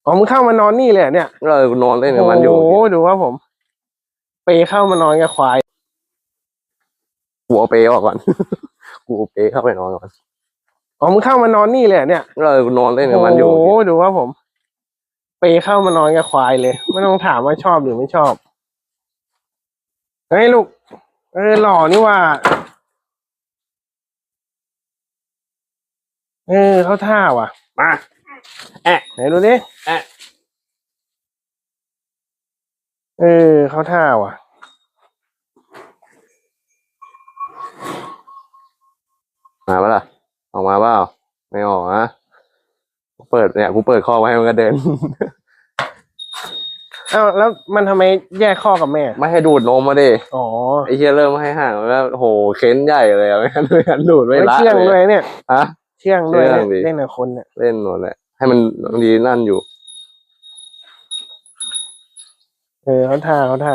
อ๋อมึงเข้ามานอนนี่เลยเนี่ยกูนอนเล่นกับมันอยู่ โอ้โหดูว่าผม เปเข้ามานอนกับควาย กูเอาเปออกก่อน กูเอาเปเข้าไปนอนก่อน อ๋อมึงเข้ามานอนนี่เลยเนี่ยกูนอนเล่นกับมันอยู่ โอ้โหดูว่าผม เปเข้ามานอนกับควายเลย ไม่ต้องถามว่าชอบหรือไม่ชอบเฮ้ยลูกหล่อนี่ว่าเข้าท่าว่ะ มาไหนดูดิ แอะ เข้าท่าว่ะ มาปะล่ะออกมาเปล่าไม่ออกนะกูเปิดคอไว้ให้มันก็เดิน อ้าวแล้วมันทำไมแยกข้อกับแม่ ไม่ให้ดูดนมมาดิ อ๋อ ไอ้เหี้ยเริ่มให้ห่างแล้วโหเค้นใหญ่เลยอะไม่งั้นดูดไม่ละ เชื่อง เล ด้วย ย เนี่ย ฮะ เชื่องด้วย เชื่องดิ เล่นกับคนเนี่ย เล่นหมดแหละให้มันดีนั่นอยู่ เข้าท่า